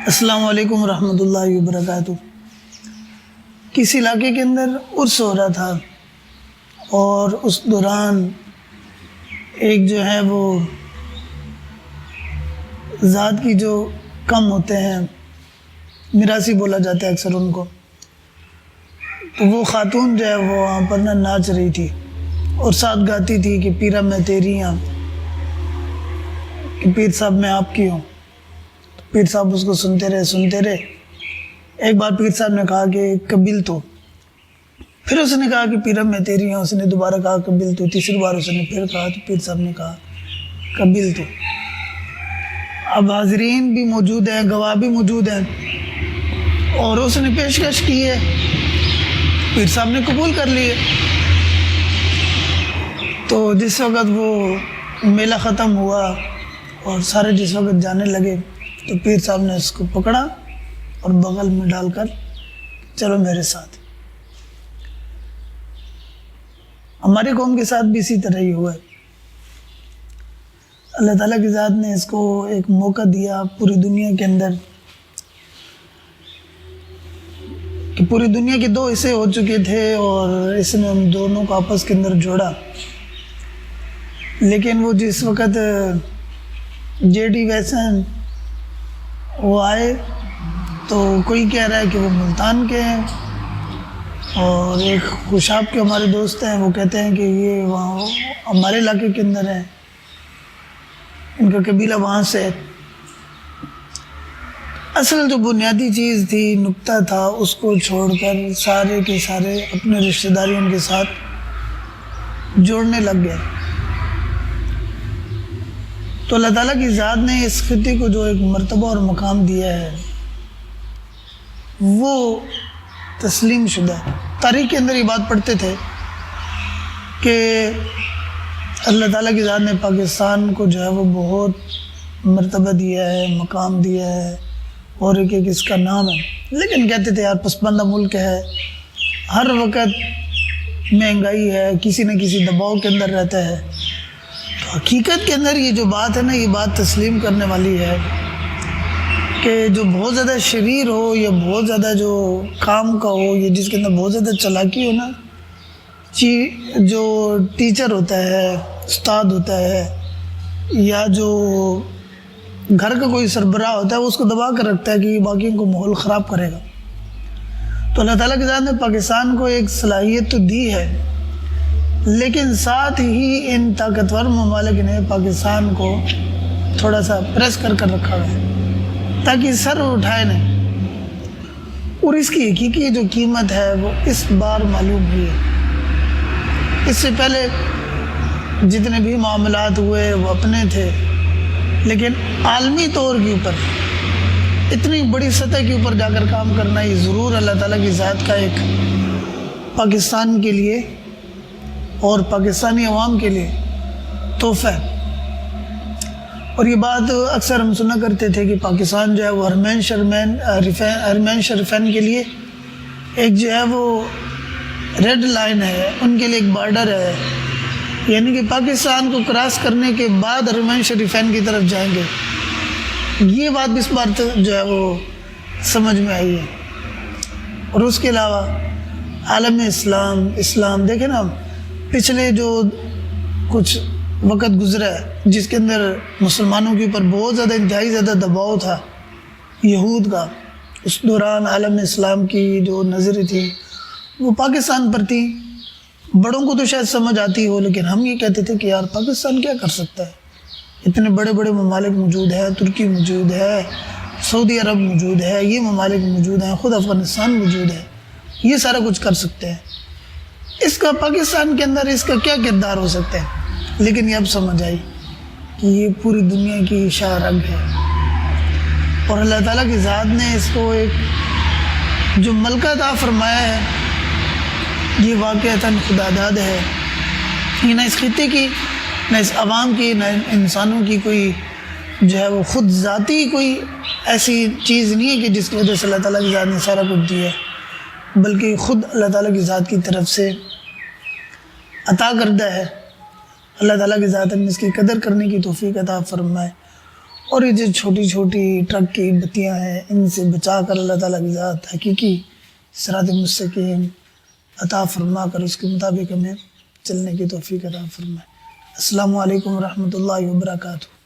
السلام علیکم ورحمۃ اللہ وبرکاتہ۔ کسی علاقے کے اندر عرس ہو رہا تھا اور اس دوران ایک جو ہے وہ ذات کی جو کم ہوتے ہیں، میراثی بولا جاتا ہے اکثر ان کو، تو وہ خاتون جو ہے وہ وہاں پر ناچ رہی تھی اور ساتھ گاتی تھی کہ پیرا میں تیری ہاں، کہ پیر صاحب میں آپ کی ہوں۔ پیر صاحب اس کو سنتے رہے۔ ایک بار پیر صاحب نے کہا کہ قبل تو، پھر اس نے کہا کہ پیرا میں تیری ہوں، اس نے دوبارہ کہا قبل تو، تیسری بار اس نے پھر کہا تو پیر صاحب نے کہا قبل تو۔ اب حاضرین بھی موجود ہیں، گواہ بھی موجود ہیں، اور اس نے پیشکش کی ہے، پیر صاحب نے قبول کر لی ہے۔ تو جس وقت وہ میلہ ختم ہوا اور سارے جس وقت جانے لگے تو پیر صاحب نے اس کو پکڑا اور بغل میں ڈال کر چلو میرے ساتھ۔ ہماری قوم کے ساتھ بھی اسی طرح ہی ہوا ہے۔ اللہ تعالیٰ کی ذات نے اس کو ایک موقع دیا پوری دنیا کے اندر، کہ پوری دنیا کے دو حصے ہو چکے تھے اور اس نے ان دونوں کو آپس کے اندر جوڑا، لیکن وہ جس وقت جے ڈی ویسن وہ آئے تو کوئی کہہ رہا ہے کہ وہ ملتان کے ہیں، اور ایک خوشاب کے ہمارے دوست ہیں وہ کہتے ہیں کہ یہ وہاں ہمارے علاقے کے اندر ہیں، ان کا قبیلہ وہاں سے ہے۔ اصل جو بنیادی چیز تھی، نقطہ تھا، اس کو چھوڑ کر سارے کے سارے اپنے رشتہ داریوں کے ساتھ جوڑنے لگ گئے۔ تو اللہ تعالیٰ کی ذات نے اس خطے کو جو ایک مرتبہ اور مقام دیا ہے وہ تسلیم شدہ ہے۔ تاریخ کے اندر یہ بات پڑھتے تھے کہ اللہ تعالیٰ کی ذات نے پاکستان کو جو ہے وہ بہت مرتبہ دیا ہے، مقام دیا ہے، اور ایک ایک اس کا نام ہے، لیکن کہتے تھے یار پسماندہ ملک ہے، ہر وقت مہنگائی ہے، کسی نہ کسی دباؤ کے اندر رہتا ہے۔ حقیقت کے اندر یہ جو بات ہے نا، یہ بات تسلیم کرنے والی ہے کہ جو بہت زیادہ شریر ہو یا بہت زیادہ جو کام کا ہو یا جس کے اندر بہت زیادہ چالاکی ہو نا، جو ٹیچر ہوتا ہے، استاد ہوتا ہے، یا جو گھر کا کوئی سربراہ ہوتا ہے، وہ اس کو دبا کر رکھتا ہے کہ یہ باقیوں کو ماحول خراب کرے گا۔ تو اللہ تعالیٰ کی ذات نے پاکستان کو ایک صلاحیت تو دی ہے، لیکن ساتھ ہی ان طاقتور ممالک نے پاکستان کو تھوڑا سا پریس کر رکھا ہوا ہے تاکہ سر اٹھائے نہیں، اور اس کی حقیقی جو قیمت ہے وہ اس بار معلوم ہوئی ہے۔ اس سے پہلے جتنے بھی معاملات ہوئے وہ اپنے تھے، لیکن عالمی طور کے اوپر اتنی بڑی سطح کے اوپر جا کر کام کرنا یہ ضرور اللہ تعالیٰ کی ذات کا ایک پاکستان کے لیے اور پاکستانی عوام کے لیے تحفہ ہے۔ اور یہ بات اکثر ہم سنا کرتے تھے کہ پاکستان جو ہے وہ حرمین شریفین کے لیے ایک جو ہے وہ ریڈ لائن ہے، ان کے لیے ایک بارڈر ہے، یعنی کہ پاکستان کو کراس کرنے کے بعد حرمین شریفین کی طرف جائیں گے۔ یہ بات اس بار جو ہے وہ سمجھ میں آئی ہے۔ اور اس کے علاوہ عالم اسلام دیکھیں نا، پچھلے جو کچھ وقت گزرا ہے جس کے اندر مسلمانوں کے اوپر بہت زیادہ انتہائی زیادہ دباؤ تھا یہود کا، اس دوران عالم اسلام کی جو نظریں تھی وہ پاکستان پر تھی۔ بڑوں کو تو شاید سمجھ آتی ہو، لیکن ہم یہ کہتے تھے کہ یار پاکستان کیا کر سکتا ہے، اتنے بڑے بڑے ممالک موجود ہیں، ترکی موجود ہے، سعودی عرب موجود ہے، یہ ممالک موجود ہیں، خود افغانستان موجود ہے، یہ سارا کچھ کر سکتے ہیں، اس کا پاکستان کے اندر اس کا کیا کردار ہو سکتا ہے۔ لیکن یہ اب سمجھ آئی کہ یہ پوری دنیا کی شاہ رگ ہے، اور اللہ تعالیٰ کی ذات نے اس کو ایک جو ملکہ عطا فرمایا ہے، یہ واقعتاً خدا داد ہے۔ یہ نہ اس خطے کی، نہ اس عوام کی، نہ انسانوں کی کوئی جو ہے وہ خود ذاتی کوئی ایسی چیز نہیں ہے کہ جس کی وجہ سے اللہ تعالیٰ کی ذات نے سارا کچھ دیا ہے، بلکہ خود اللہ تعالیٰ کی ذات کی طرف سے عطا کردہ ہے۔ اللہ تعالیٰ کی ذات نے اس کی قدر کرنے کی توفیق عطا فرمائے، اور یہ جو چھوٹی چھوٹی ٹرک کی بتیاں ہیں ان سے بچا کر اللہ تعالیٰ کی ذات حقیقی صراط مستقیم عطا فرما کر اس کے مطابق ہمیں چلنے کی توفیق عطا فرمائے۔ السلام علیکم ورحمۃ اللہ وبرکاتہ۔